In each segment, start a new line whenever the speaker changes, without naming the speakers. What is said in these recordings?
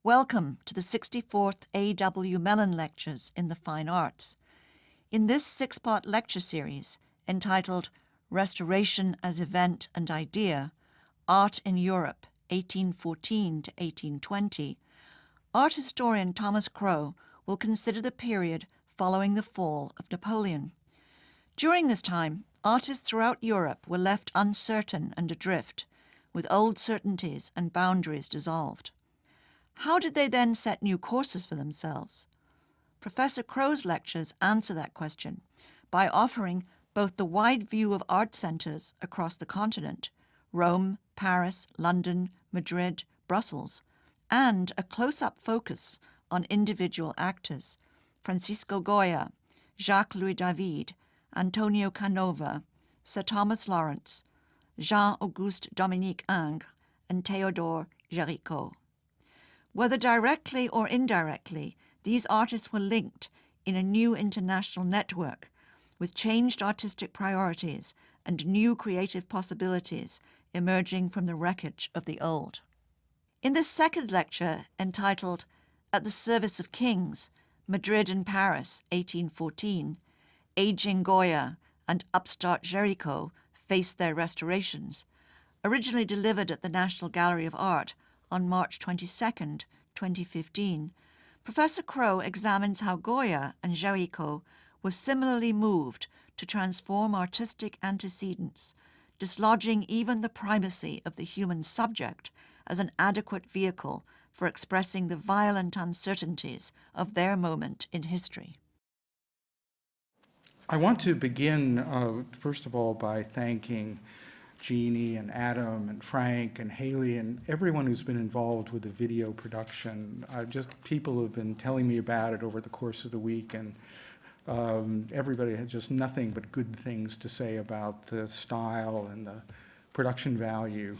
Welcome to the 64th A.W. Mellon Lectures in the Fine Arts. In this six-part lecture series, entitled Restoration as Event and Idea, Art in Europe, 1814 to 1820, art historian Thomas Crow will consider the period following the fall of Napoleon. During this time, artists throughout Europe were left uncertain and adrift, with old certainties and boundaries dissolved. How did they then set new courses for themselves? Professor Crow's lectures answer that question by offering both the wide view of art centres across the continent, Rome, Paris, London, Madrid, Brussels, and a close-up focus on individual actors, Francisco Goya, Jacques-Louis David, Antonio Canova, Sir Thomas Lawrence, Jean-Auguste Dominique Ingres, and Théodore Géricault. Whether directly or indirectly, these artists were linked in a new international network with changed artistic priorities and new creative possibilities emerging from the wreckage of the old. In this second lecture, entitled At the Service of Kings, Madrid and Paris, 1814, Aging Goya and upstart Géricault faced their restorations, originally delivered at the National Gallery of Art on March 22, 2015, Professor Crow examines how Goya and Géricault were similarly moved to transform artistic antecedents, dislodging even the primacy of the human subject as an adequate vehicle for expressing the violent uncertainties of their moment in history.
I want to begin, first of all, by thanking Jeannie and Adam and Frank and Haley and everyone who's been involved with the video production. People have been telling me about it over the course of the week, and everybody had just nothing but good things to say about the style and the production value.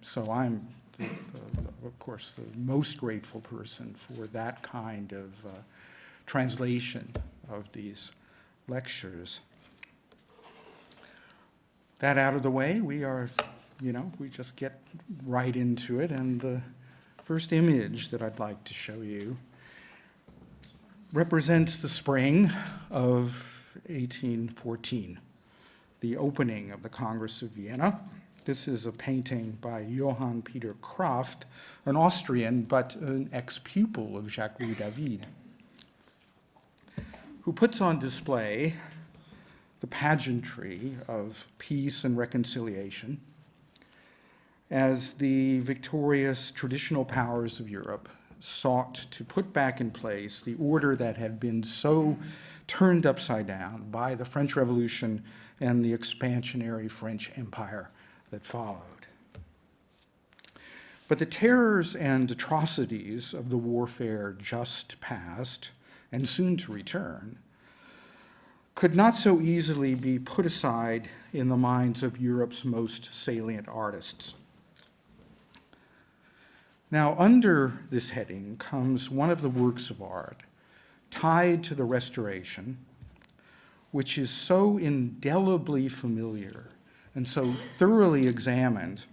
So I'm, of course, the most grateful person for that kind of translation of these lectures. That out of the way, we just get right into it. And the first image that I'd like to show you represents the spring of 1814, the opening of the Congress of Vienna. This is a painting by Johann Peter Kraft, an Austrian, but an ex-pupil of Jacques-Louis David, who puts on display the pageantry of peace and reconciliation as the victorious traditional powers of Europe sought to put back in place the order that had been so turned upside down by the French Revolution and the expansionary French Empire that followed. But the terrors and atrocities of the warfare just past and soon to return could not so easily be put aside in the minds of Europe's most salient artists. Now, under this heading comes one of the works of art tied to the Restoration, which is so indelibly familiar and so thoroughly examined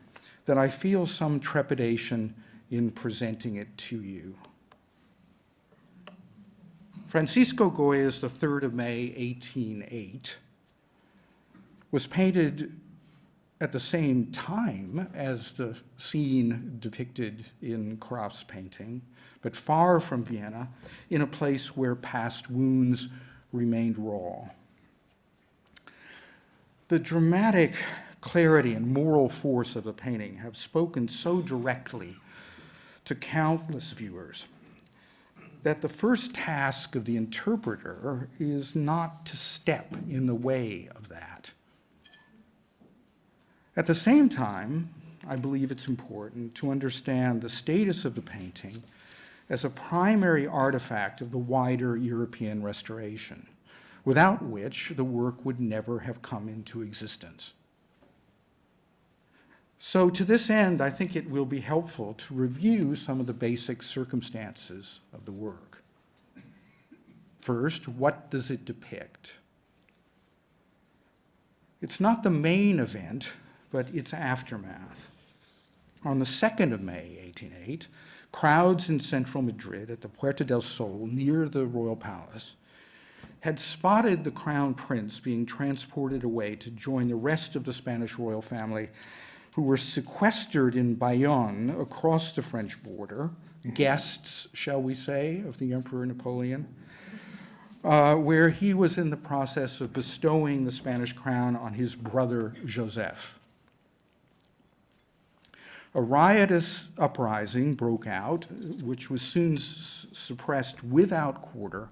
that I feel some trepidation in presenting it to you. Francisco Goya's The 3rd of May, 1808, was painted at the same time as the scene depicted in Kraft's painting, but far from Vienna, in a place where past wounds remained raw. The dramatic clarity and moral force of the painting have spoken so directly to countless viewers that the first task of the interpreter is not to step in the way of that. At the same time, I believe it's important to understand the status of the painting as a primary artifact of the wider European Restoration, without which the work would never have come into existence. So to this end, I think it will be helpful to review some of the basic circumstances of the work. First, what does it depict? It's not the main event, but its aftermath. On the 2nd of May, 1808, crowds in central Madrid at the Puerta del Sol near the royal palace had spotted the crown prince being transported away to join the rest of the Spanish royal family who were sequestered in Bayonne across the French border, guests, shall we say, of the Emperor Napoleon, where he was in the process of bestowing the Spanish crown on his brother Joseph. A riotous uprising broke out, which was soon suppressed without quarter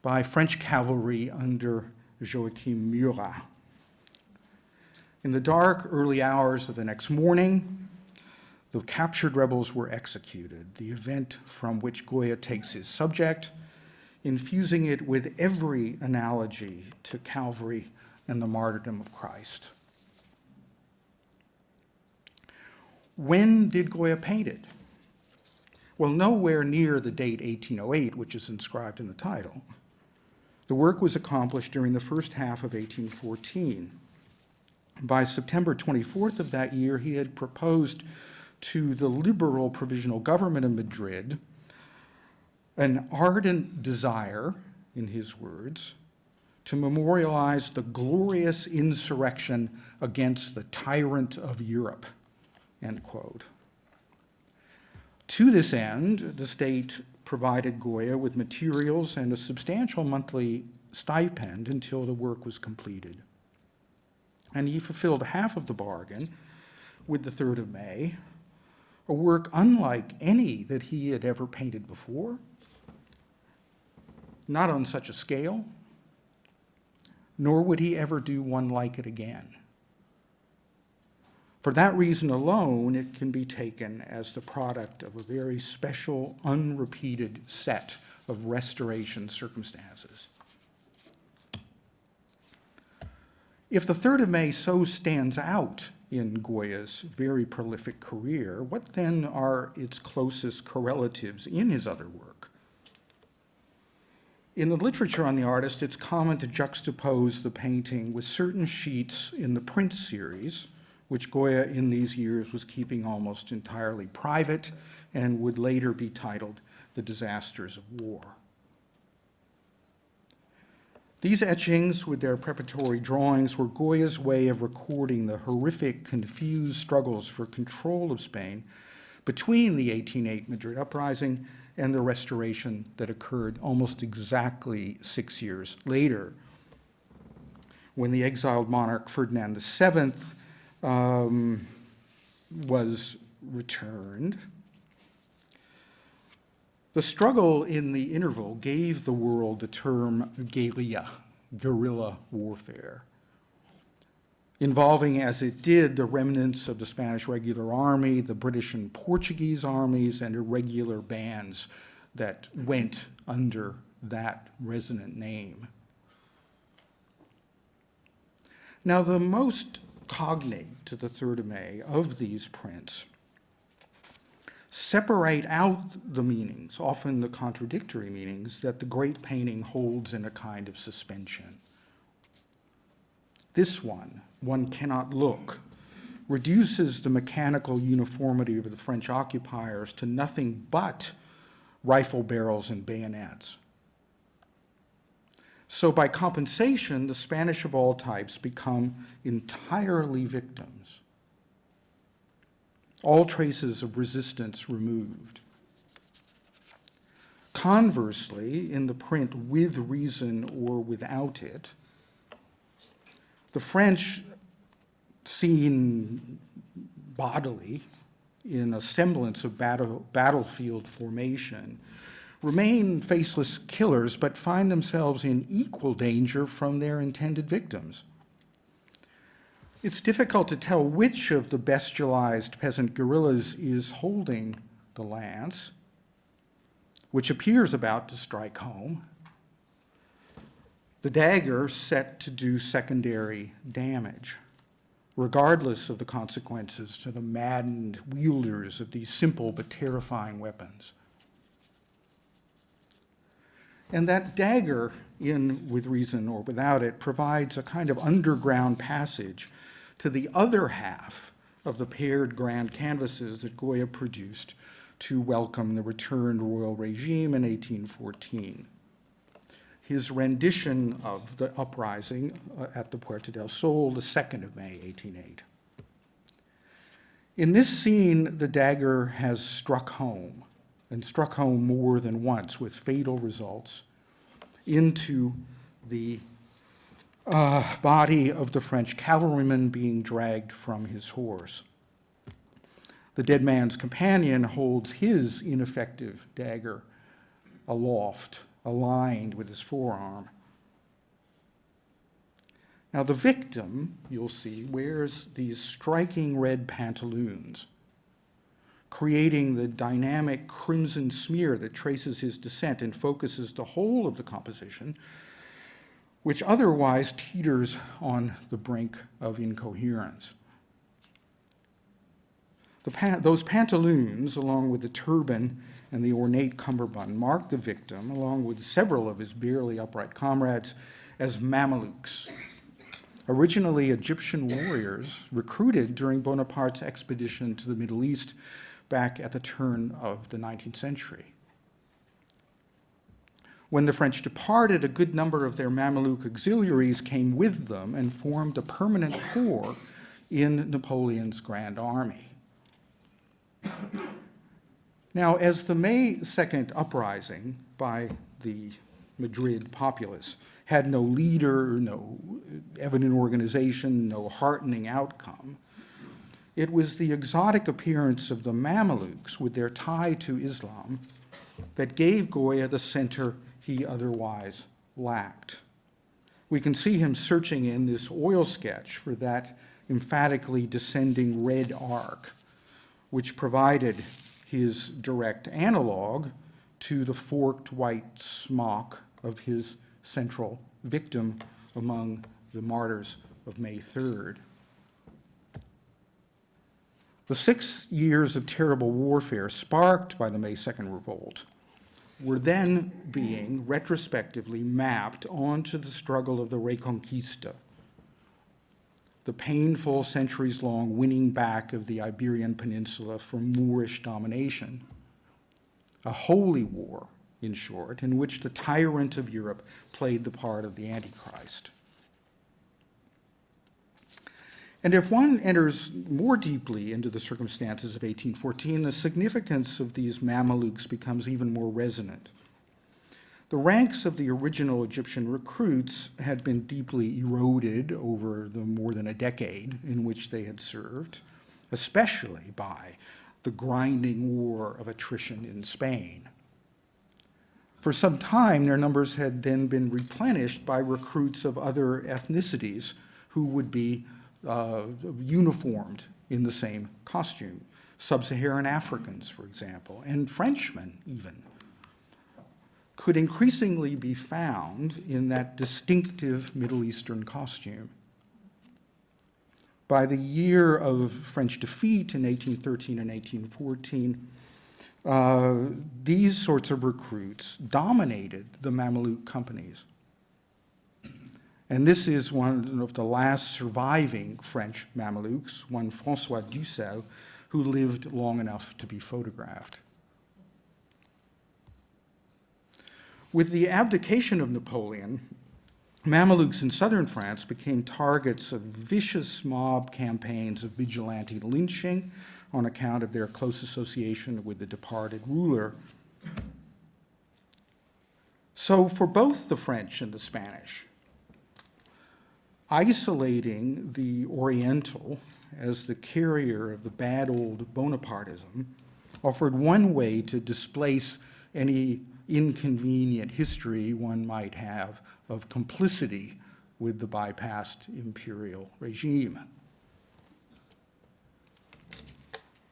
by French cavalry under Joachim Murat. In the dark, early hours of the next morning, the captured rebels were executed, the event from which Goya takes his subject, infusing it with every analogy to Calvary and the martyrdom of Christ. When did Goya paint it? Well, nowhere near the date 1808, which is inscribed in the title. The work was accomplished during the first half of 1814. By September 24th of that year, he had proposed to the liberal provisional government of Madrid an ardent desire, in his words, to memorialize the glorious insurrection against the tyrant of Europe, end quote. To this end, the state provided Goya with materials and a substantial monthly stipend until the work was completed. And he fulfilled half of the bargain with the 3rd of May, a work unlike any that he had ever painted before, not on such a scale, nor would he ever do one like it again. For that reason alone, it can be taken as the product of a very special, unrepeated set of restoration circumstances. If the 3rd of May so stands out in Goya's very prolific career, what then are its closest correlatives in his other work? In the literature on the artist, it's common to juxtapose the painting with certain sheets in the Prince series, which Goya in these years was keeping almost entirely private and would later be titled The Disasters of War. These etchings, with their preparatory drawings, were Goya's way of recording the horrific, confused struggles for control of Spain between the 1808 Madrid uprising and the restoration that occurred almost exactly 6 years later, when the exiled monarch Ferdinand VII was returned. The struggle in the interval gave the world the term guerrilla warfare, involving as it did the remnants of the Spanish regular army, the British and Portuguese armies, and irregular bands that went under that resonant name. Now, the most cognate to the 3rd of May of these prints separate out the meanings, often the contradictory meanings, that the great painting holds in a kind of suspension. This one cannot look, reduces the mechanical uniformity of the French occupiers to nothing but rifle barrels and bayonets. So by compensation, the Spanish of all types become entirely victims. All traces of resistance removed. Conversely, in the print With Reason or Without It, the French, seen bodily in a semblance of battlefield formation, remain faceless killers, but find themselves in equal danger from their intended victims. It's difficult to tell which of the bestialized peasant guerrillas is holding the lance, which appears about to strike home, the dagger set to do secondary damage, regardless of the consequences to the maddened wielders of these simple but terrifying weapons. And that dagger, in With Reason or Without It, provides a kind of underground passage to the other half of the paired grand canvases that Goya produced to welcome the returned royal regime in 1814. His rendition of the uprising at the Puerta del Sol, the 2nd of May, 1808. In this scene, the dagger has struck home, and struck home more than once with fatal results, into the body of the French cavalryman being dragged from his horse. The dead man's companion holds his ineffective dagger aloft, aligned with his forearm. Now, the victim, you'll see, wears these striking red pantaloons, creating the dynamic crimson smear that traces his descent and focuses the whole of the composition, which otherwise teeters on the brink of incoherence. Those pantaloons, along with the turban and the ornate cummerbund, mark the victim, along with several of his barely upright comrades, as Mamelukes, originally Egyptian warriors recruited during Bonaparte's expedition to the Middle East back at the turn of the 19th century. When the French departed, a good number of their Mameluke auxiliaries came with them and formed a permanent corps in Napoleon's Grand Army. Now, as the May 2nd uprising by the Madrid populace had no leader, no evident organization, no heartening outcome, it was the exotic appearance of the Mamelukes with their tie to Islam that gave Goya the center he otherwise lacked. We can see him searching in this oil sketch for that emphatically descending red arc, which provided his direct analog to the forked white smock of his central victim among the martyrs of May 3rd. The 6 years of terrible warfare sparked by the May 2nd revolt were then being retrospectively mapped onto the struggle of the Reconquista, the painful centuries-long winning back of the Iberian Peninsula from Moorish domination, a holy war, in short, in which the tyrant of Europe played the part of the Antichrist. And if one enters more deeply into the circumstances of 1814, the significance of these Mamelukes becomes even more resonant. The ranks of the original Egyptian recruits had been deeply eroded over the more than a decade in which they had served, especially by the grinding war of attrition in Spain. For some time, their numbers had then been replenished by recruits of other ethnicities who would be uniformed in the same costume. Sub-Saharan Africans, for example, and Frenchmen even, could increasingly be found in that distinctive Middle Eastern costume. By the year of French defeat in 1813 and 1814, these sorts of recruits dominated the Mameluke companies. And this is one of the last surviving French Mamelukes, one François Dussel, who lived long enough to be photographed. With the abdication of Napoleon, Mamelukes in southern France became targets of vicious mob campaigns of vigilante lynching on account of their close association with the departed ruler. So for both the French and the Spanish, isolating the Oriental as the carrier of the bad old Bonapartism offered one way to displace any inconvenient history one might have of complicity with the bypassed imperial regime.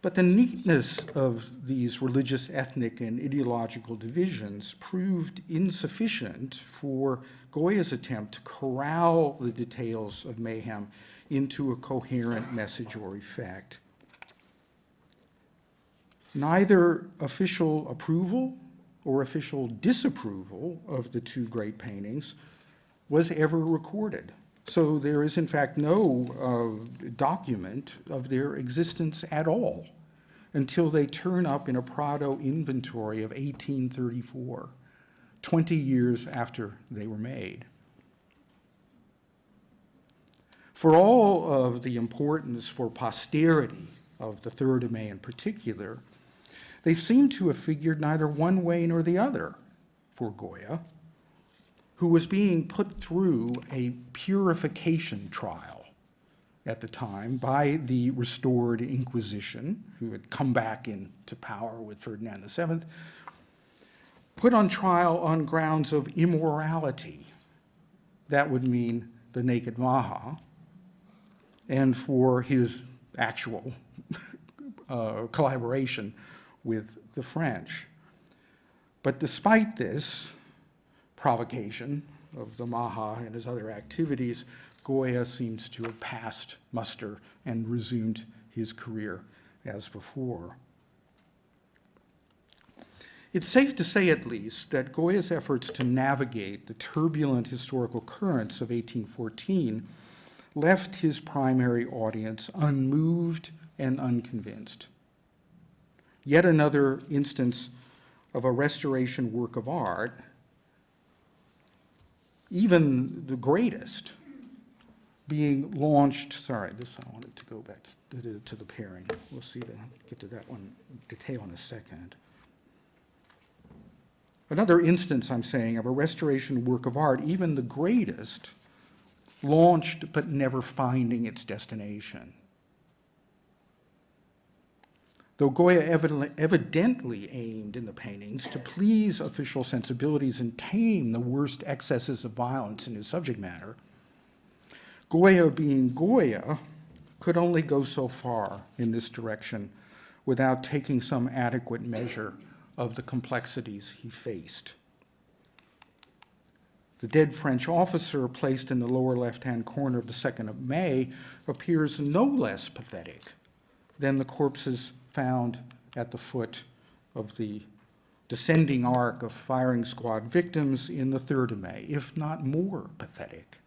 But the neatness of these religious, ethnic, and ideological divisions proved insufficient for Goya's attempt to corral the details of mayhem into a coherent message or effect. Neither official approval or official disapproval of the two great paintings was ever recorded. So there is, in fact, no document of their existence at all. until they turn up in a Prado inventory of 1834, 20 years after they were made. For all of the importance for posterity of the 3rd of May in particular, they seem to have figured neither one way nor the other for Goya, who was being put through a purification trial at the time by the restored Inquisition, who had come back into power with Ferdinand VII, put on trial on grounds of immorality. That would mean the naked Maha, and for his actual collaboration with the French. But despite this provocation of the Maha and his other activities, Goya seems to have passed muster and resumed his career as before. It's safe to say, at least, that Goya's efforts to navigate the turbulent historical currents of 1814 left his primary audience unmoved and unconvinced. Yet another instance of a restoration work of art, even the greatest, being launched, I wanted to go back to the pairing. We'll get to that one in detail in a second. Another instance, I'm saying, of a restoration work of art, even the greatest, launched but never finding its destination. Though Goya evidently aimed in the paintings to please official sensibilities and tame the worst excesses of violence in his subject matter, Goya, being Goya, could only go so far in this direction without taking some adequate measure of the complexities he faced. The dead French officer placed in the lower left-hand corner of the 2nd of May appears no less pathetic than the corpses found at the foot of the descending arc of firing squad victims in the 3rd of May, if not more pathetic.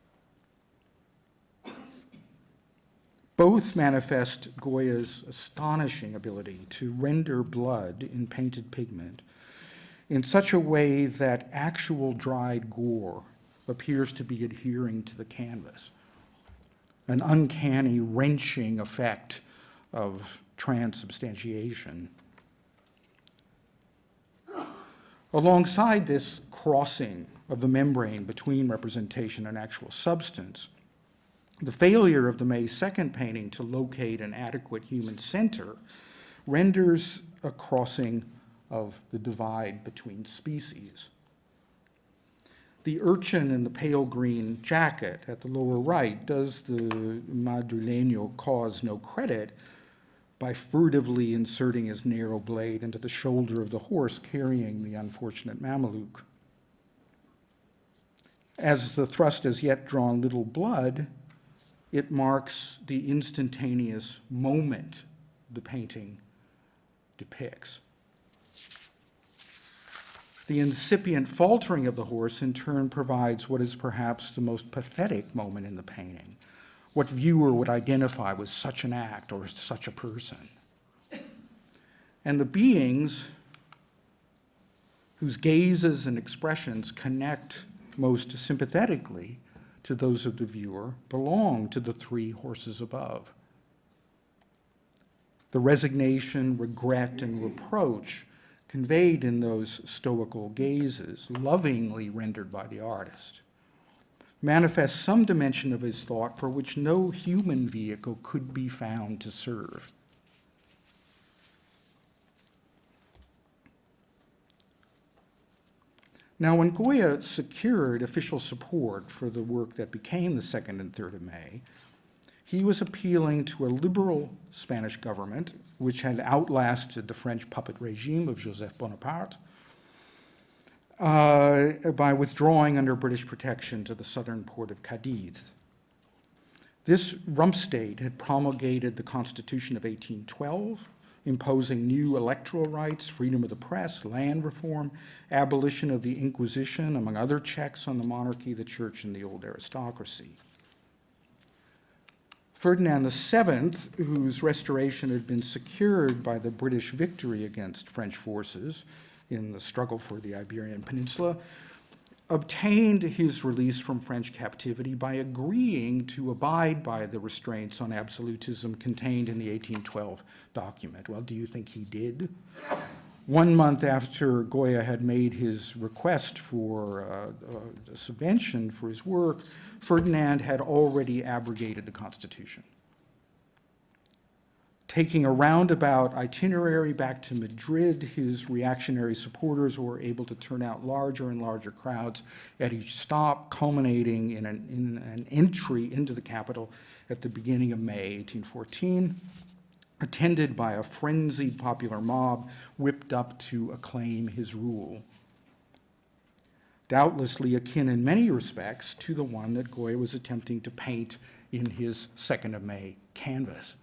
Both manifest Goya's astonishing ability to render blood in painted pigment in such a way that actual dried gore appears to be adhering to the canvas, an uncanny, wrenching effect of transubstantiation. Alongside this crossing of the membrane between representation and actual substance, the failure of the May 2nd painting to locate an adequate human center renders a crossing of the divide between species. The urchin in the pale green jacket at the lower right does the Madrileño cause no credit by furtively inserting his narrow blade into the shoulder of the horse carrying the unfortunate Mameluke. As the thrust has yet drawn little blood, it marks the instantaneous moment the painting depicts. The incipient faltering of the horse, in turn, provides what is perhaps the most pathetic moment in the painting. What viewer would identify with such an act or such a person? And the beings whose gazes and expressions connect most sympathetically to those of the viewer belong to the 3 horses above. The resignation, regret, and reproach conveyed in those stoical gazes, lovingly rendered by the artist, manifests some dimension of his thought for which no human vehicle could be found to serve. Now, when Goya secured official support for the work that became the 2nd and 3rd of May, he was appealing to a liberal Spanish government, which had outlasted the French puppet regime of Joseph Bonaparte, by withdrawing under British protection to the southern port of Cadiz. This rump state had promulgated the Constitution of 1812, imposing new electoral rights, freedom of the press, land reform, abolition of the Inquisition, among other checks on the monarchy, the church, and the old aristocracy. Ferdinand VII, whose restoration had been secured by the British victory against French forces in the struggle for the Iberian Peninsula, obtained his release from French captivity by agreeing to abide by the restraints on absolutism contained in the 1812 document. Well, do you think he did? 1 month after Goya had made his request for a subvention for his work, Ferdinand had already abrogated the Constitution. Taking a roundabout itinerary back to Madrid, his reactionary supporters were able to turn out larger and larger crowds at each stop, culminating in an entry into the capital at the beginning of May 1814, attended by a frenzied popular mob whipped up to acclaim his rule. Doubtlessly akin in many respects to the one that Goya was attempting to paint in his 2nd of May canvas.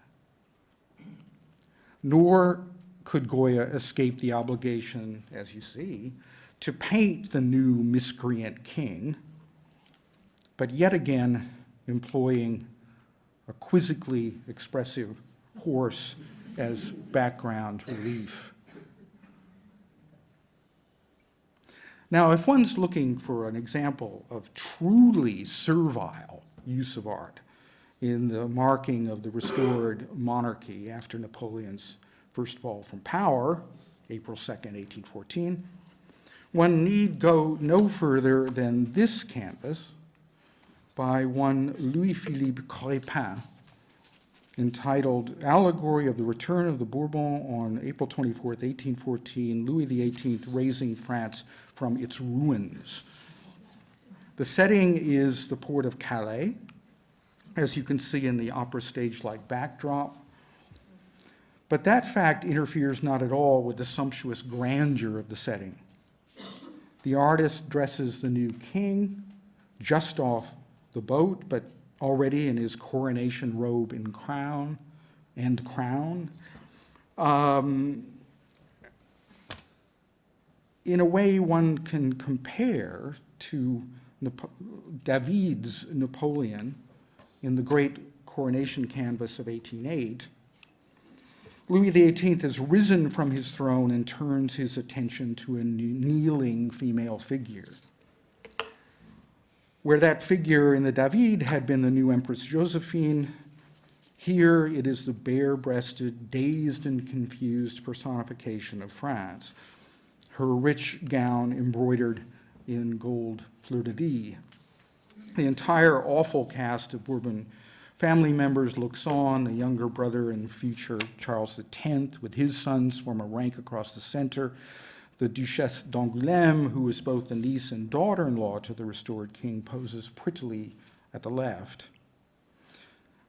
Nor could Goya escape the obligation, as you see, to paint the new miscreant king, but yet again employing a quizzically expressive horse as background relief. Now, if one's looking for an example of truly servile use of art in the marking of the restored monarchy after Napoleon's first fall from power, April 2nd, 1814, one need go no further than this canvas by one Louis-Philippe Crépin, entitled Allegory of the Return of the Bourbon on April 24th, 1814, Louis XVIII raising France from its ruins. The setting is the port of Calais, as you can see in the opera stage-like backdrop. But that fact interferes not at all with the sumptuous grandeur of the setting. The artist dresses the new king just off the boat, but already in his coronation robe and crown. In a way, one can compare to David's Napoleon in the great coronation canvas of 1808. Louis XVIII has risen from his throne and turns his attention to a kneeling female figure. Where that figure in the David had been the new Empress Josephine, here it is the bare-breasted, dazed and confused personification of France, her rich gown embroidered in gold fleur-de-lis. The entire awful cast of Bourbon family members looks on. The younger brother and future Charles X, with his sons, form a rank across the center. The Duchesse d'Angoulême, who is both the niece and daughter-in-law to the restored king, poses prettily at the left.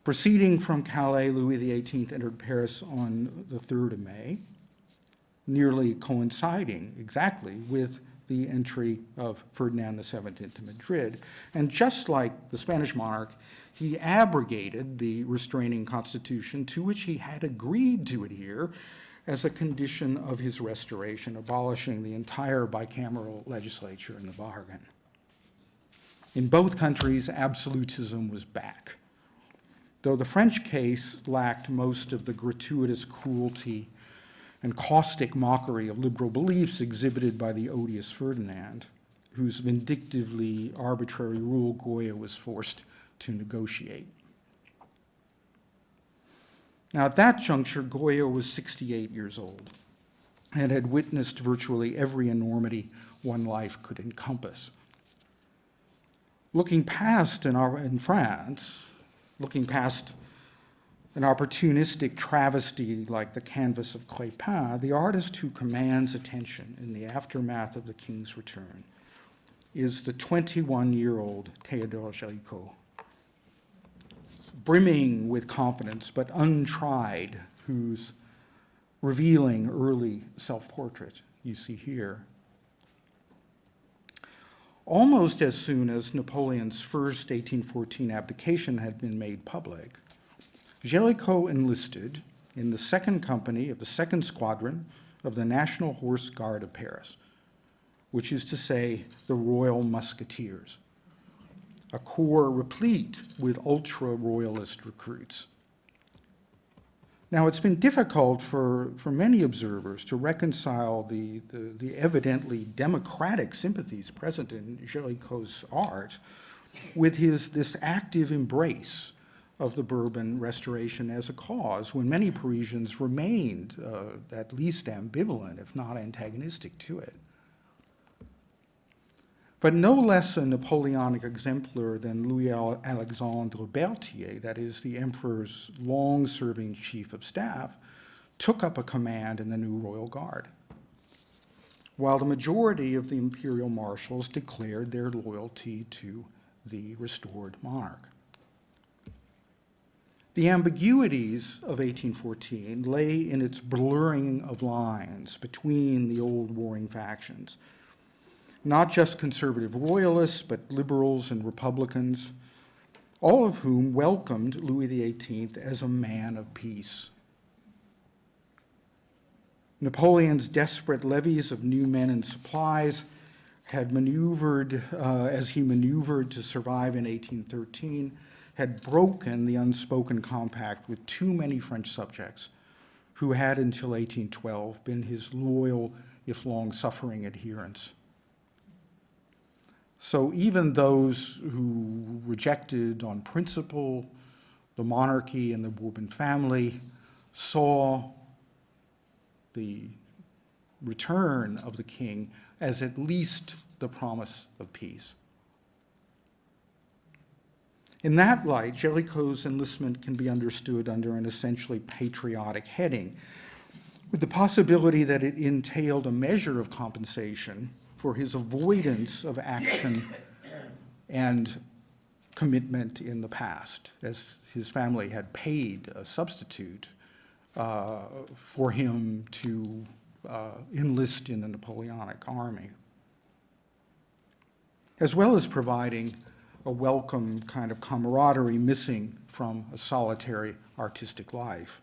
Proceeding from Calais, Louis XVIII entered Paris on the 3rd of May, nearly coinciding exactly with the entry of Ferdinand VII into Madrid. And just like the Spanish monarch, he abrogated the restraining constitution to which he had agreed to adhere as a condition of his restoration, abolishing the entire bicameral legislature in the bargain. In both countries, absolutism was back, though the French case lacked most of the gratuitous cruelty and caustic mockery of liberal beliefs exhibited by the odious Ferdinand, whose vindictively arbitrary rule Goya was forced to negotiate. Now, at that juncture, Goya was 68 years old and had witnessed virtually every enormity one life could encompass. Looking past in France, looking past an opportunistic travesty like the canvas of Crépin, the artist who commands attention in the aftermath of the king's return is the 21-year-old Théodore Géricault, brimming with confidence but untried, whose revealing early self-portrait you see here. Almost as soon as Napoleon's first 1814 abdication had been made public, Géricault enlisted in the 2nd Company of the 2nd Squadron of the National Horse Guard of Paris, which is to say, the Royal Musketeers. a corps replete with ultra-royalist recruits. Now, it's been difficult for many observers to reconcile the evidently democratic sympathies present in Géricault's art with this active embrace of the Bourbon Restoration as a cause, when many Parisians remained at least ambivalent, if not antagonistic to it. But no less a Napoleonic exemplar than Louis-Alexandre Berthier, that is, the emperor's long-serving chief of staff, took up a command in the new Royal Guard, while the majority of the imperial marshals declared their loyalty to the restored monarch. The ambiguities of 1814 lay in its blurring of lines between the old warring factions, not just conservative royalists, but liberals and Republicans, all of whom welcomed Louis XVIII as a man of peace. Napoleon's desperate levies of new men and supplies had maneuvered, as he maneuvered to survive in 1813, had broken the unspoken compact with too many French subjects who had until 1812 been his loyal, if long-suffering adherents. So even those who rejected on principle the monarchy and the Bourbon family saw the return of the king as at least the promise of peace. In that light, Géricault's enlistment can be understood under an essentially patriotic heading, with the possibility that it entailed a measure of compensation for his avoidance of action and commitment in the past, as his family had paid a substitute for him to enlist in the Napoleonic army, as well as providing a welcome kind of camaraderie missing from a solitary artistic life.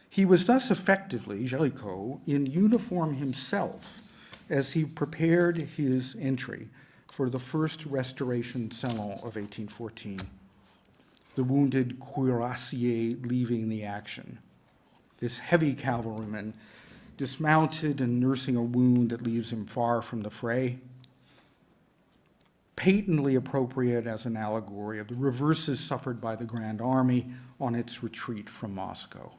He was thus effectively, Géricault, in uniform himself as he prepared his entry for the first Restoration Salon of 1814, the wounded cuirassier leaving the action. This heavy cavalryman, dismounted and nursing a wound that leaves him far from the fray, patently appropriate as an allegory of the reverses suffered by the Grand Army on its retreat from Moscow.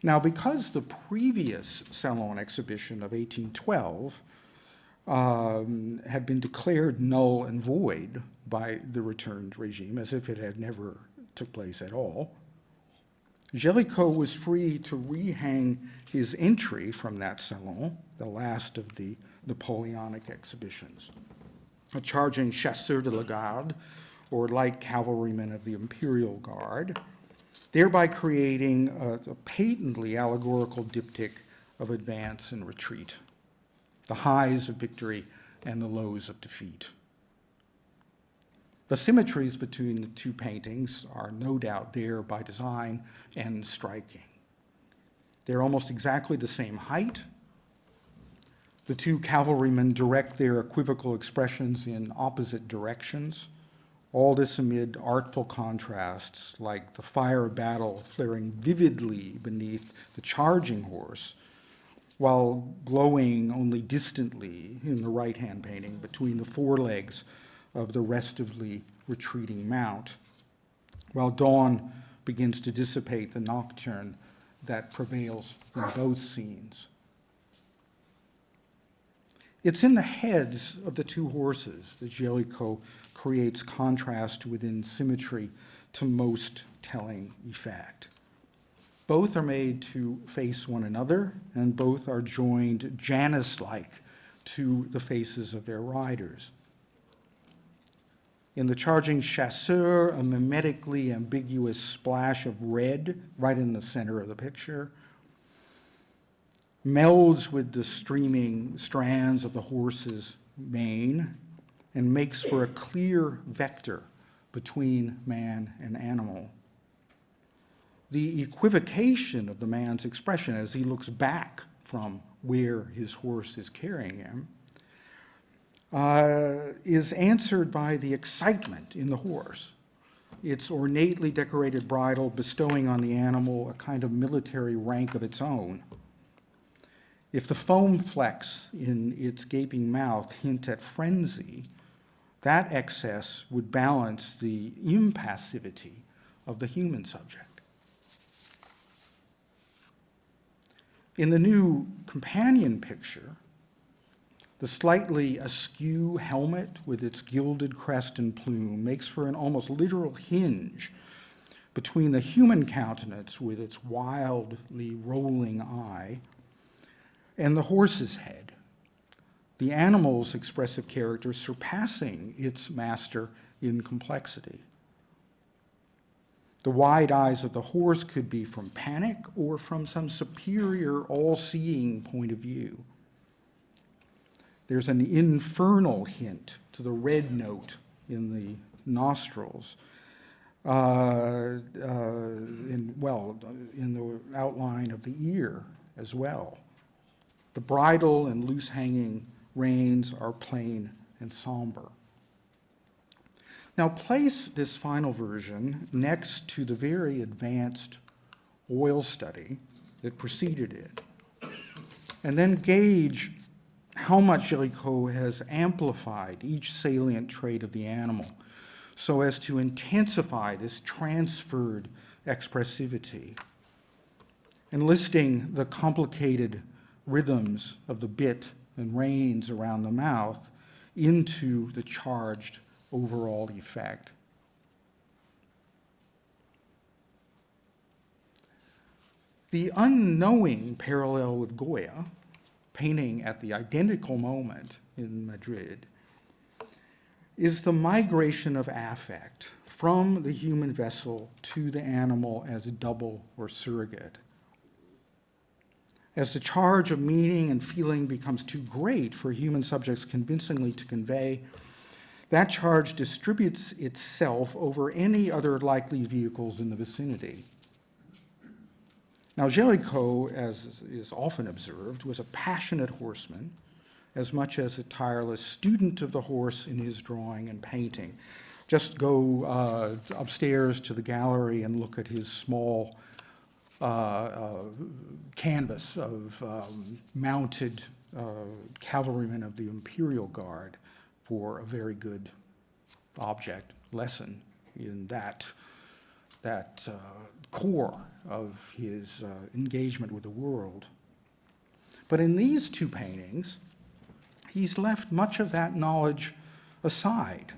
Now, because the previous Salon exhibition of 1812 had been declared null and void by the returned regime, as if it had never took place at all, Géricault was free to rehang his entry from that Salon, the last of the Napoleonic exhibitions, a charging chasseur de la garde, or light cavalryman of the Imperial Guard, thereby creating a patently allegorical diptych of advance and retreat, the highs of victory and the lows of defeat. The symmetries between the two paintings are no doubt there by design and striking. They're almost exactly the same height. The two cavalrymen direct their equivocal expressions in opposite directions, all this amid artful contrasts like the fire of battle flaring vividly beneath the charging horse, while glowing only distantly in the right-hand painting between the forelegs of the restively retreating mount, while dawn begins to dissipate the nocturne that prevails in both scenes. It's in the heads of the two horses that Géricault creates contrast within symmetry to most telling effect. Both are made to face one another, and both are joined Janus-like to the faces of their riders. In the charging chasseur, a mimetically ambiguous splash of red right in the center of the picture melds with the streaming strands of the horse's mane and makes for a clear vector between man and animal. The equivocation of the man's expression as he looks back from where his horse is carrying him is answered by the excitement in the horse, its ornately decorated bridle bestowing on the animal a kind of military rank of its own. If the foam flecks in its gaping mouth hint at frenzy, that excess would balance the impassivity of the human subject. In the new companion picture, the slightly askew helmet with its gilded crest and plume makes for an almost literal hinge between the human countenance with its wildly rolling eye and the horse's head, the animal's expressive character surpassing its master in complexity. The wide eyes of the horse could be from panic or from some superior, all-seeing point of view. There's an infernal hint to the red note in the nostrils, in the outline of the ear as well. The bridle and loose-hanging reins are plain and somber. Now place this final version next to the very advanced oil study that preceded it, and then gauge how much Géricault has amplified each salient trait of the animal so as to intensify this transferred expressivity, enlisting the complicated rhythms of the bit and reins around the mouth into the charged overall effect. The unknowing parallel with Goya, painting at the identical moment in Madrid, is the migration of affect from the human vessel to the animal as double or surrogate. As the charge of meaning and feeling becomes too great for human subjects convincingly to convey, that charge distributes itself over any other likely vehicles in the vicinity. Now, Géricault, as is often observed, was a passionate horseman, as much as a tireless student of the horse in his drawing and painting. Just go upstairs to the gallery and look at his small canvas of mounted cavalrymen of the Imperial Guard for a very good object lesson in that core of his engagement with the world. But in these two paintings, he's left much of that knowledge aside,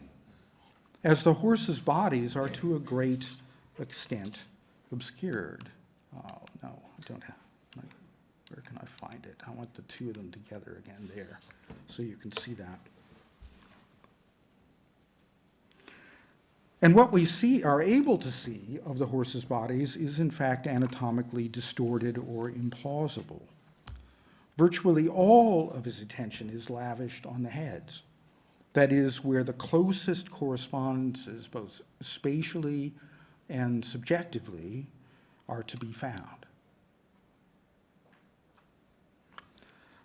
as the horses' bodies are to a great extent obscured. Oh, no, I don't have, where can I find it? I want the two of them together again there, so you can see that. And what we are able to see of the horses' bodies is in fact anatomically distorted or implausible. Virtually all of his attention is lavished on the heads. That is where the closest correspondences, both spatially and subjectively, are to be found.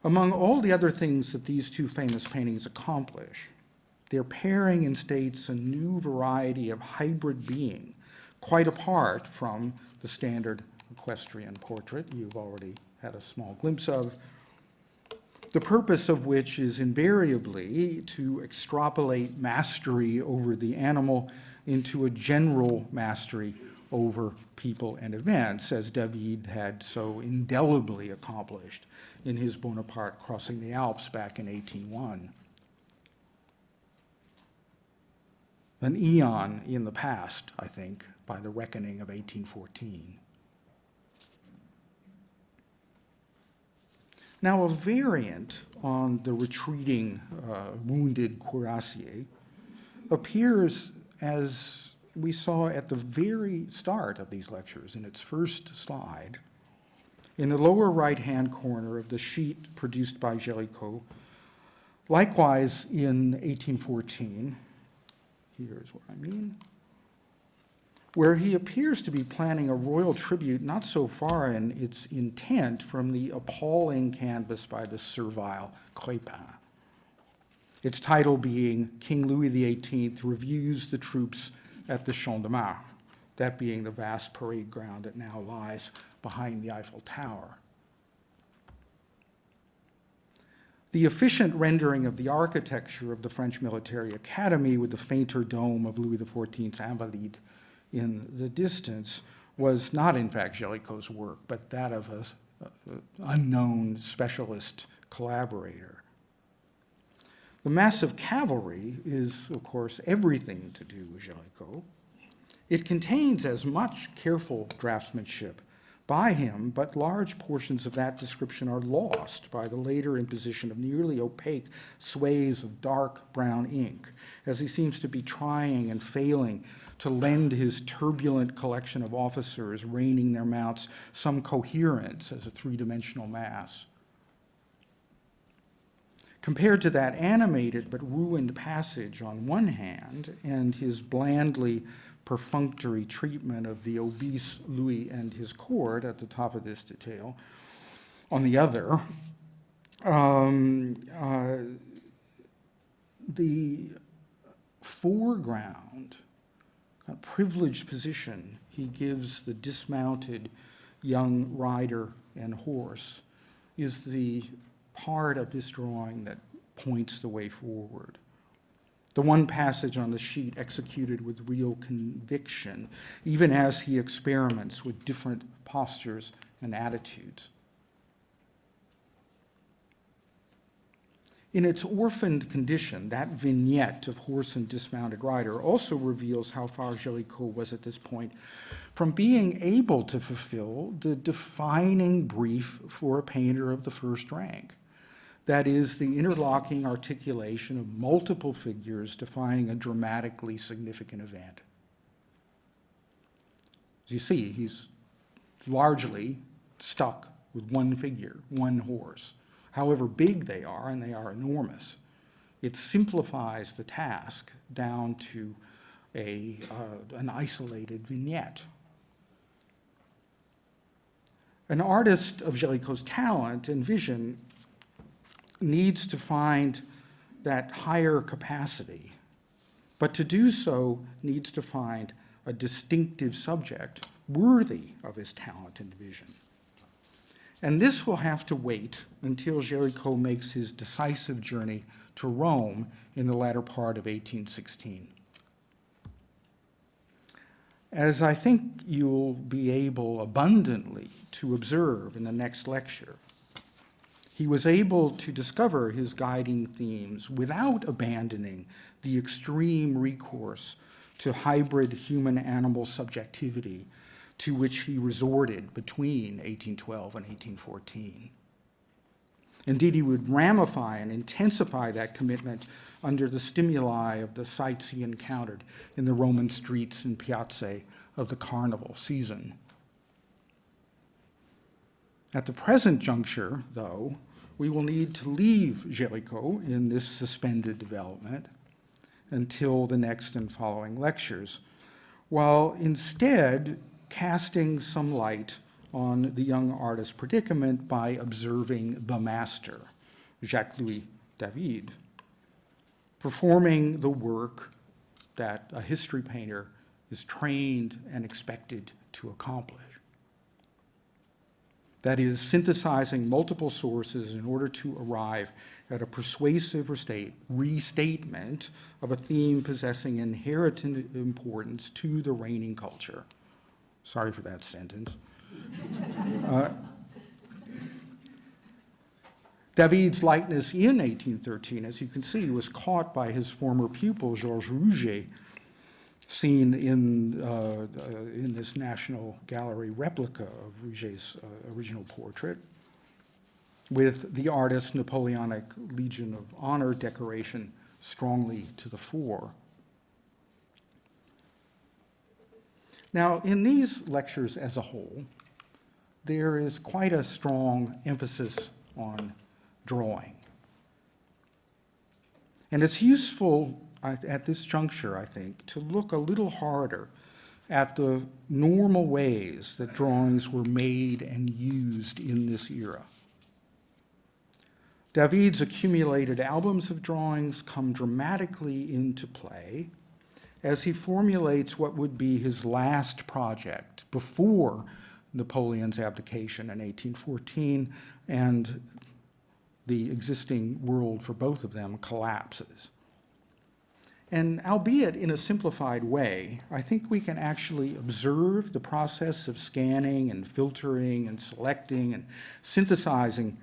Among all the other things that these two famous paintings accomplish, their pairing instates a new variety of hybrid being, quite apart from the standard equestrian portrait you've already had a small glimpse of, the purpose of which is invariably to extrapolate mastery over the animal into a general mastery over people and events, as David had so indelibly accomplished in his Bonaparte crossing the Alps back in 1801. An eon in the past, I think, by the reckoning of 1814. Now, a variant on the retreating, wounded cuirassier appears, as we saw at the very start of these lectures, in its first slide, in the lower right-hand corner of the sheet produced by Géricault. Likewise, in 1814, here's what I mean, where he appears to be planning a royal tribute not so far in its intent from the appalling canvas by the servile Crépin. its title being King Louis XVIII Reviews the Troops at the Champ de Mars, that being the vast parade ground that now lies behind the Eiffel Tower. The efficient rendering of the architecture of the French Military Academy with the fainter dome of Louis XIV's Invalides in the distance was not, in fact, Géricault's work, but that of an unknown specialist collaborator. The massive cavalry is, of course, everything to do with Géricault. It contains as much careful draftsmanship by him, but large portions of that description are lost by the later imposition of nearly opaque swathes of dark brown ink, as he seems to be trying and failing to lend his turbulent collection of officers reining their mounts some coherence as a three-dimensional mass. Compared to that animated but ruined passage on one hand and his blandly perfunctory treatment of the obese Louis and his court at the top of this detail, on the other, the foreground, a privileged position he gives the dismounted young rider and horse, is the part of this drawing that points the way forward. The one passage on the sheet executed with real conviction, even as he experiments with different postures and attitudes. In its orphaned condition, that vignette of horse and dismounted rider also reveals how far Géricault was at this point from being able to fulfill the defining brief for a painter of the first rank. That is, the interlocking articulation of multiple figures defining a dramatically significant event. As you see, he's largely stuck with one figure, one horse. However big they are, and they are enormous, it simplifies the task down to an isolated vignette. An artist of Géricault's talent and vision needs to find that higher capacity, but to do so needs to find a distinctive subject worthy of his talent and vision. And this will have to wait until Géricault makes his decisive journey to Rome in the latter part of 1816. As I think you'll be able abundantly to observe in the next lecture, he was able to discover his guiding themes without abandoning the extreme recourse to hybrid human-animal subjectivity to which he resorted between 1812 and 1814. Indeed, he would ramify and intensify that commitment under the stimuli of the sights he encountered in the Roman streets and piazzae of the carnival season. At the present juncture, though, we will need to leave Géricault in this suspended development until the next and following lectures, while instead casting some light on the young artist's predicament by observing the master, Jacques-Louis David, performing the work that a history painter is trained and expected to accomplish. That is, synthesizing multiple sources in order to arrive at a persuasive restatement of a theme possessing inherent importance to the reigning culture. Sorry for that sentence. David's likeness in 1813, as you can see, was caught by his former pupil, Georges Rouget, seen in this National Gallery replica of Rouget's original portrait, with the artist's Napoleonic Legion of Honor decoration strongly to the fore. Now, in these lectures as a whole, there is quite a strong emphasis on drawing. And it's useful at this juncture, I think, to look a little harder at the normal ways that drawings were made and used in this era. David's accumulated albums of drawings come dramatically into play as he formulates what would be his last project before Napoleon's abdication in 1814 and the existing world for both of them collapses. And albeit in a simplified way, I think we can actually observe the process of scanning and filtering and selecting and synthesizing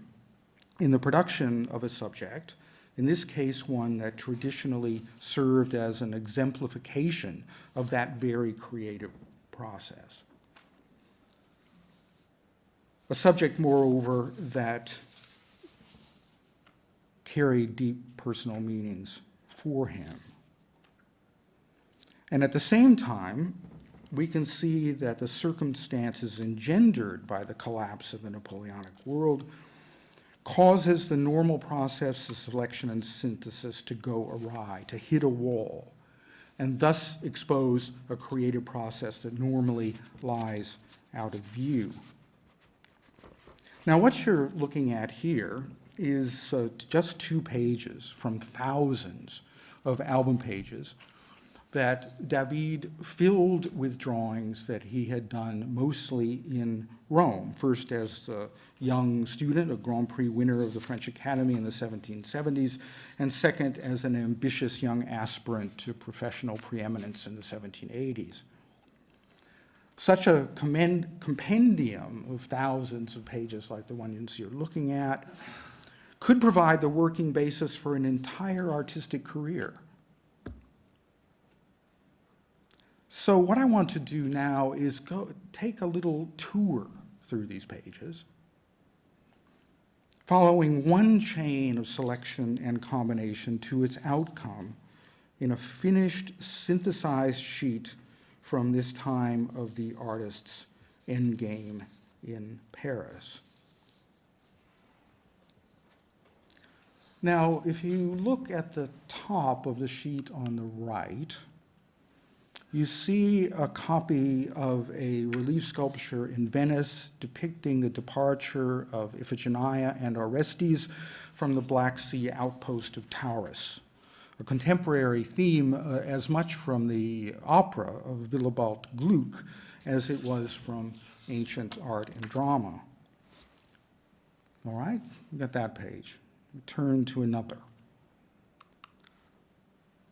in the production of a subject, in this case one that traditionally served as an exemplification of that very creative process. A subject, moreover, that carried deep personal meanings for him. And at the same time, we can see that the circumstances engendered by the collapse of the Napoleonic world causes the normal process of selection and synthesis to go awry, to hit a wall, and thus expose a creative process that normally lies out of view. Now, what you're looking at here is just 2 pages from thousands of album pages that David filled with drawings that he had done mostly in Rome, first as a young student, a Grand Prix winner of the French Academy in the 1770s, and second as an ambitious young aspirant to professional preeminence in the 1780s. Such a compendium of thousands of pages like the ones you're looking at could provide the working basis for an entire artistic career. So what I want to do now is take a little tour through these pages, following one chain of selection and combination to its outcome in a finished, synthesized sheet from this time of the artist's endgame in Paris. Now, if you look at the top of the sheet on the right, you see a copy of a relief sculpture in Venice depicting the departure of Iphigenia and Orestes from the Black Sea outpost of Taurus, a contemporary theme as much from the opera of Willibald Gluck as it was from ancient art and drama. All right, you got that page. Turn to another.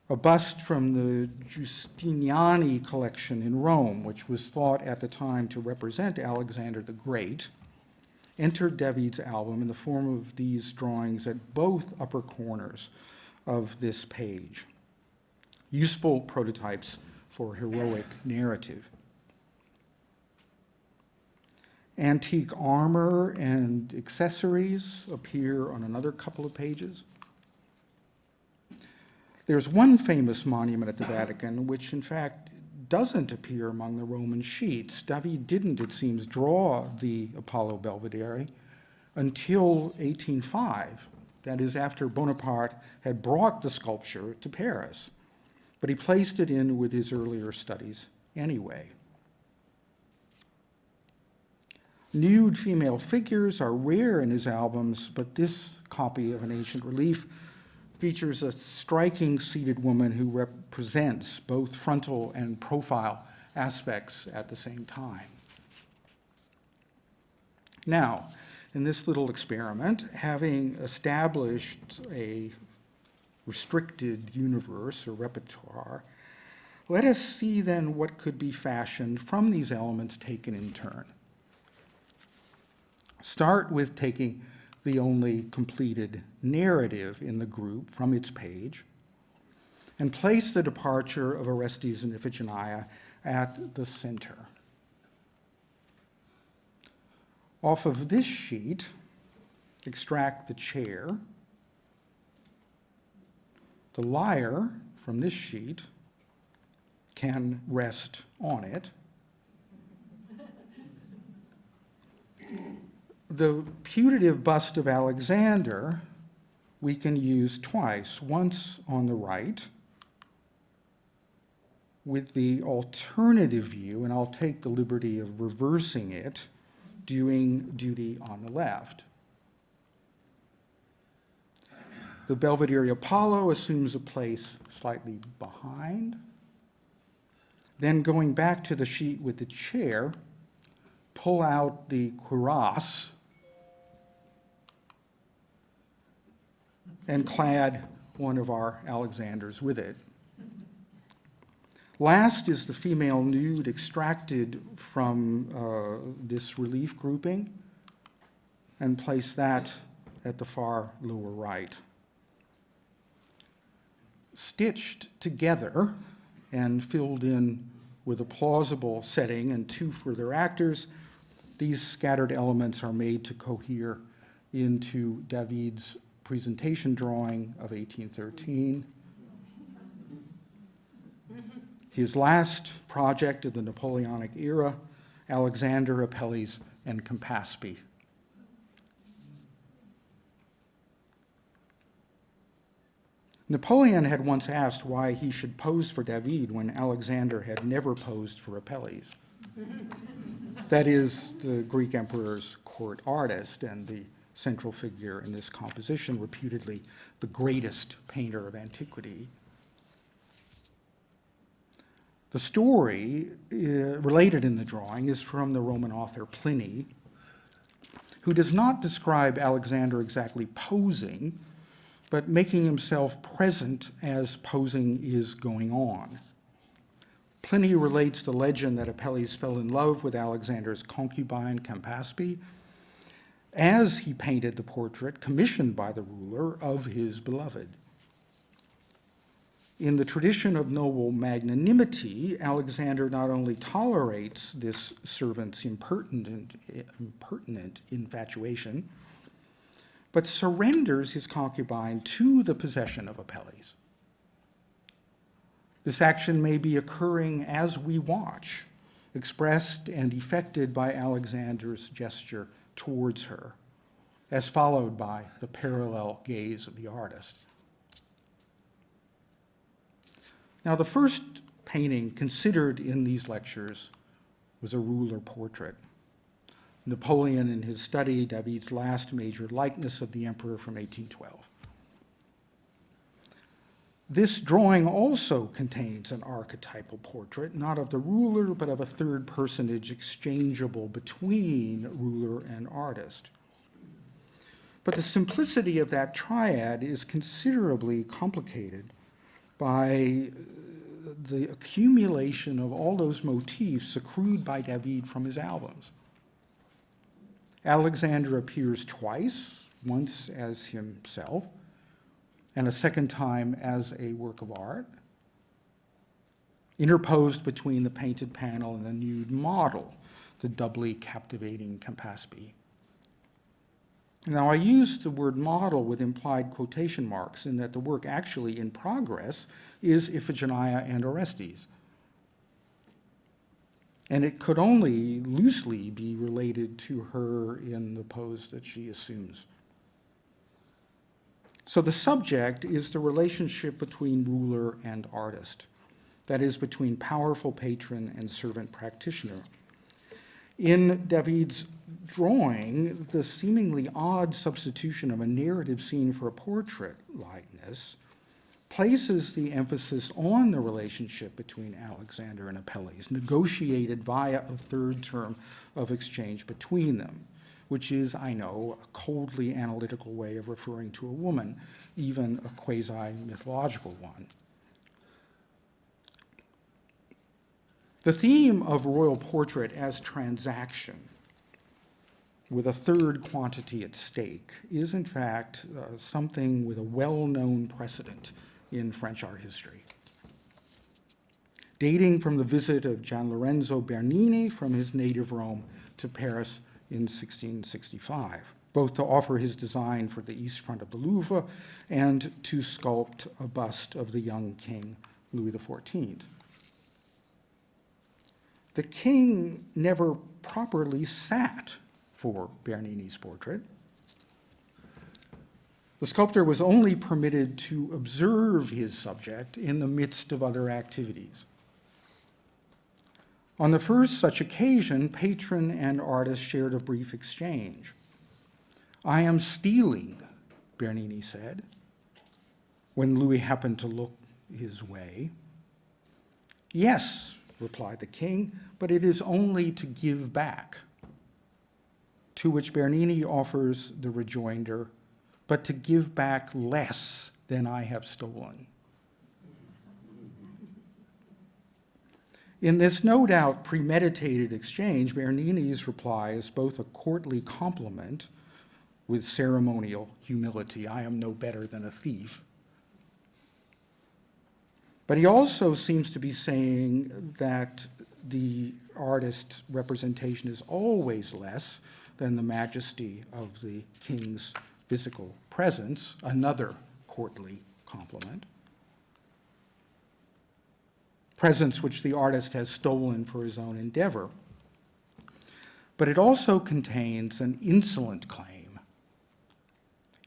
A bust from the Giustiniani collection in Rome, which was thought at the time to represent Alexander the Great, entered David's album in the form of these drawings at both upper corners of this page, useful prototypes for heroic narrative. Antique armor and accessories appear on another couple of pages. There's one famous monument at the Vatican which, in fact, doesn't appear among the Roman sheets. David didn't, it seems, draw the Apollo Belvedere until 1805. That is, after Bonaparte had brought the sculpture to Paris. But he placed it in with his earlier studies anyway. Nude female figures are rare in his albums, but this copy of an ancient relief features a striking seated woman who represents both frontal and profile aspects at the same time. Now, in this little experiment, having established a restricted universe or repertoire, let us see then what could be fashioned from these elements taken in turn. Start with taking the only completed narrative in the group from its page, and place the departure of Orestes and Iphigenia at the center. Off of this sheet, extract the chair. The lyre from this sheet can rest on it. The putative bust of Alexander we can use twice, once on the right with the alternative view, and I'll take the liberty of reversing it, doing duty on the left. The Belvedere Apollo assumes a place slightly behind. Then going back to the sheet with the chair, pull out the cuirass and clad one of our Alexanders with it. Last is the female nude extracted from this relief grouping, and place that at the far lower right. Stitched together and filled in with a plausible setting and two further actors, these scattered elements are made to cohere into David's presentation drawing of 1813. His last project of the Napoleonic era, Alexander, Apelles, and Campaspe. Napoleon had once asked why he should pose for David when Alexander had never posed for Apelles. That is, the Greek emperor's court artist and the central figure in this composition, reputedly the greatest painter of antiquity. The story related in the drawing is from the Roman author Pliny, who does not describe Alexander exactly posing, but making himself present as posing is going on. Pliny relates the legend that Apelles fell in love with Alexander's concubine Campaspe as he painted the portrait commissioned by the ruler of his beloved. In the tradition of noble magnanimity, Alexander not only tolerates this servant's impertinent infatuation, but surrenders his concubine to the possession of Apelles. This action may be occurring as we watch, expressed and effected by Alexander's gesture towards her, as followed by the parallel gaze of the artist. Now, the first painting considered in these lectures was a ruler portrait. Napoleon in his study, David's last major likeness of the emperor from 1812. This drawing also contains an archetypal portrait, not of the ruler, but of a third personage exchangeable between ruler and artist. But the simplicity of that triad is considerably complicated by the accumulation of all those motifs accrued by David from his albums. Alexander appears twice, once as himself, and a second time as a work of art, interposed between the painted panel and the nude model, the doubly captivating Campaspe. Now, I use the word model with implied quotation marks in that the work actually in progress is Iphigenia and Orestes. And it could only loosely be related to her in the pose that she assumes. So the subject is the relationship between ruler and artist, that is, between powerful patron and servant practitioner. In David's drawing, the seemingly odd substitution of a narrative scene for a portrait likeness places the emphasis on the relationship between Alexander and Apelles, negotiated via a third term of exchange between them, which is, I know, a coldly analytical way of referring to a woman, even a quasi-mythological one. The theme of royal portrait as transaction, with a third quantity at stake, is in fact something with a well-known precedent in French art history. Dating from the visit of Gian Lorenzo Bernini from his native Rome to Paris in 1665, both to offer his design for the east front of the Louvre and to sculpt a bust of the young king, Louis XIV. The king never properly sat for Bernini's portrait. The sculptor was only permitted to observe his subject in the midst of other activities. On the first such occasion, patron and artist shared a brief exchange. "I am stealing," Bernini said, when Louis happened to look his way. "Yes," replied the king, "but it is only to give back." To which Bernini offers the rejoinder, "But to give back less than I have stolen." In this no doubt premeditated exchange, Bernini's reply is both a courtly compliment with ceremonial humility, "I am no better than a thief," but he also seems to be saying that the artist's representation is always less than the majesty of the king's physical presence, another courtly compliment. Presence which the artist has stolen for his own endeavor. But it also contains an insolent claim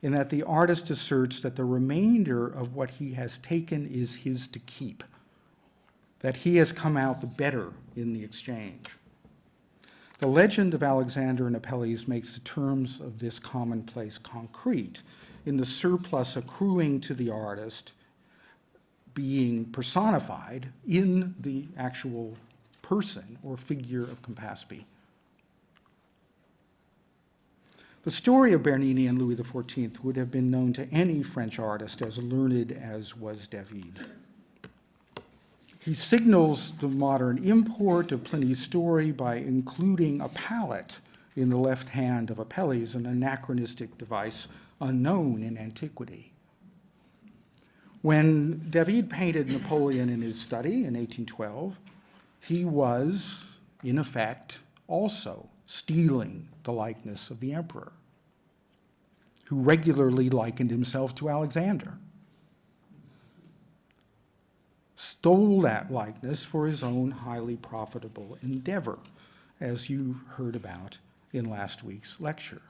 in that the artist asserts that the remainder of what he has taken is his to keep, that he has come out the better in the exchange. The legend of Alexander and Apelles makes the terms of this commonplace concrete in the surplus accruing to the artist being personified in the actual person or figure of Campaspe. The story of Bernini and Louis XIV would have been known to any French artist as learned as was David. He signals the modern import of Pliny's story by including a palette in the left hand of Apelles, an anachronistic device unknown in antiquity. When David painted Napoleon in his study in 1812, he was, in effect, also stealing the likeness of the emperor, who regularly likened himself to Alexander. Stole that likeness for his own highly profitable endeavor, as you heard about in last week's lecture.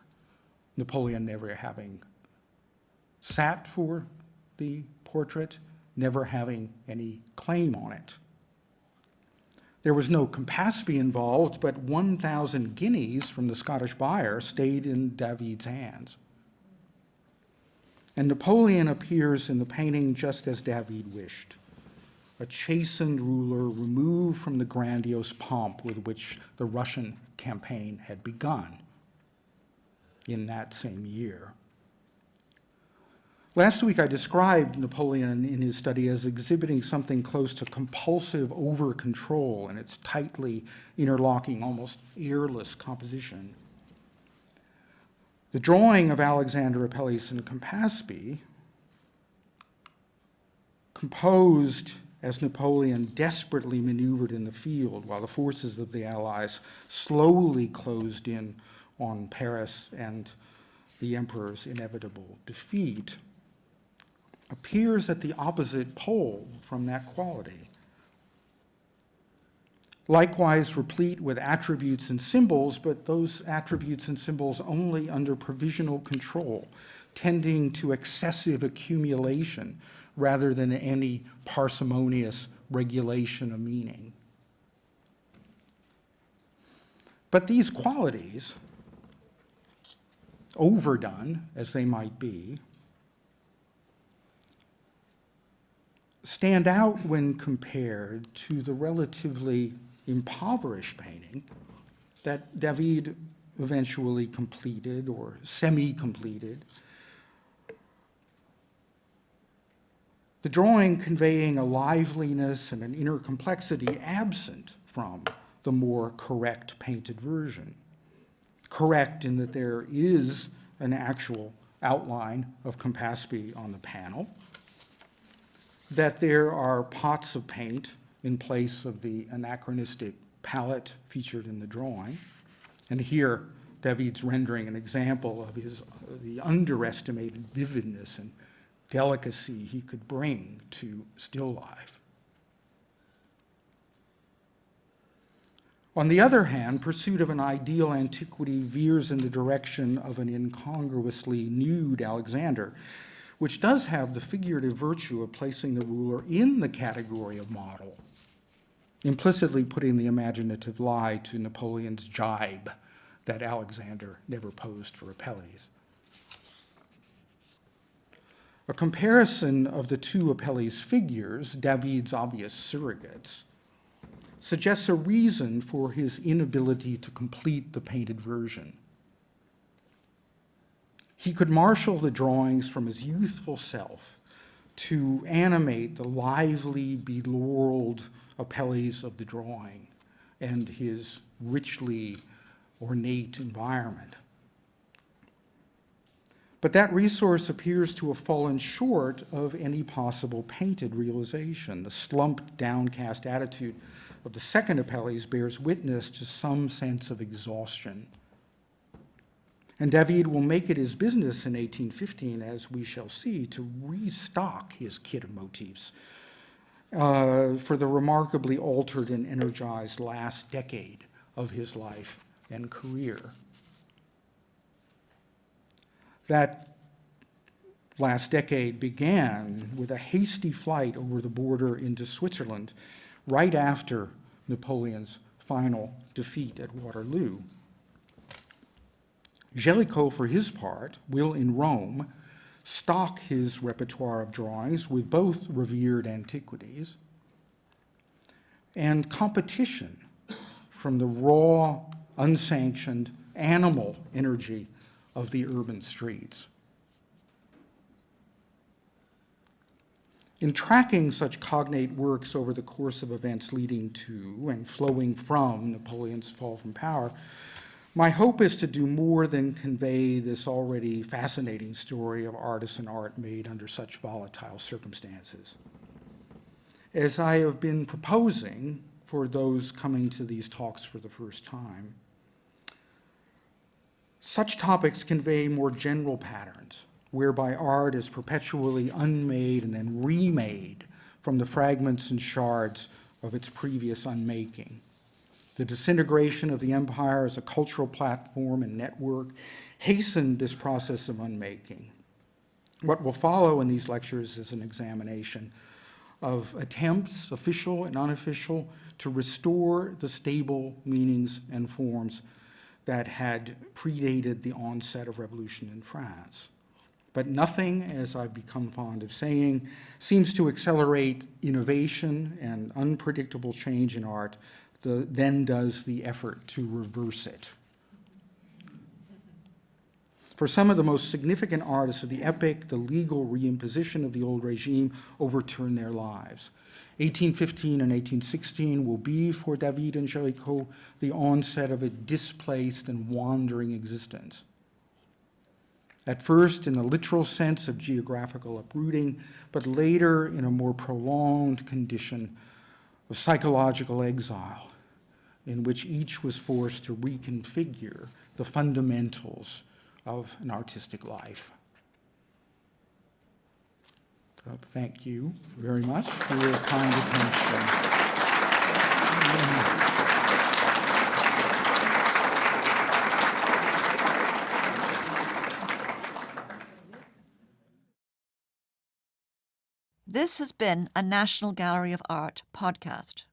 Napoleon never having sat for the portrait, never having any claim on it. There was no Campaspe involved, but 1,000 guineas from the Scottish buyer stayed in David's hands. And Napoleon appears in the painting just as David wished, a chastened ruler removed from the grandiose pomp with which the Russian campaign had begun in that same year. Last week, I described Napoleon in his study as exhibiting something close to compulsive over-control in its tightly interlocking, almost airless composition. The drawing of Alexander Apelles and Campaspe, composed as Napoleon desperately maneuvered in the field while the forces of the Allies slowly closed in on Paris and the emperor's inevitable defeat, appears at the opposite pole from that quality. Likewise replete with attributes and symbols, but those attributes and symbols only under provisional control, tending to excessive accumulation rather than any parsimonious regulation of meaning. But these qualities, overdone as they might be, stand out when compared to the relatively impoverished painting that David eventually completed or semi-completed. The drawing conveying a liveliness and an inner complexity absent from the more correct painted version. Correct in that there is an actual outline of Campaspe on the panel, that there are pots of paint in place of the anachronistic palette featured in the drawing. And here, David's rendering an example of the underestimated vividness and delicacy he could bring to still life. On the other hand, pursuit of an ideal antiquity veers in the direction of an incongruously nude Alexander, which does have the figurative virtue of placing the ruler in the category of model, implicitly putting the imaginative lie to Napoleon's jibe that Alexander never posed for Apelles. A comparison of the two Apelles figures, David's obvious surrogates, suggests a reason for his inability to complete the painted version. He could marshal the drawings from his youthful self to animate the lively, belaureled Apelles of the drawing and his richly ornate environment. But that resource appears to have fallen short of any possible painted realization. The slumped, downcast attitude of the second Apelles bears witness to some sense of exhaustion. And David will make it his business in 1815, as we shall see, to restock his kit of motifs for the remarkably altered and energized last decade of his life and career. That last decade began with a hasty flight over the border into Switzerland right after Napoleon's final defeat at Waterloo. Géricault, for his part, will in Rome stock his repertoire of drawings with both revered antiquities and competition from the raw, unsanctioned, animal energy of the urban streets. In tracking such cognate works over the course of events leading to and flowing from Napoleon's fall from power, my hope is to do more than convey this already fascinating story of artisan art made under such volatile circumstances. As I have been proposing for those coming to these talks for the first time, such topics convey more general patterns, whereby art is perpetually unmade and then remade from the fragments and shards of its previous unmaking. The disintegration of the empire as a cultural platform and network hastened this process of unmaking. What will follow in these lectures is an examination of attempts, official and unofficial, to restore the stable meanings and forms that had predated the onset of revolution in France. But nothing, as I've become fond of saying, seems to accelerate innovation and unpredictable change in art than does the effort to reverse it. For some of the most significant artists of the epoch, the legal reimposition of the old regime overturned their lives. 1815 and 1816 will be, for David and Géricault, the onset of a displaced and wandering existence. At first in a literal sense of geographical uprooting, but later in a more prolonged condition of psychological exile, in which each was forced to reconfigure the fundamentals of an artistic life. So thank you very much for your kind attention.
This has been a National Gallery of Art podcast.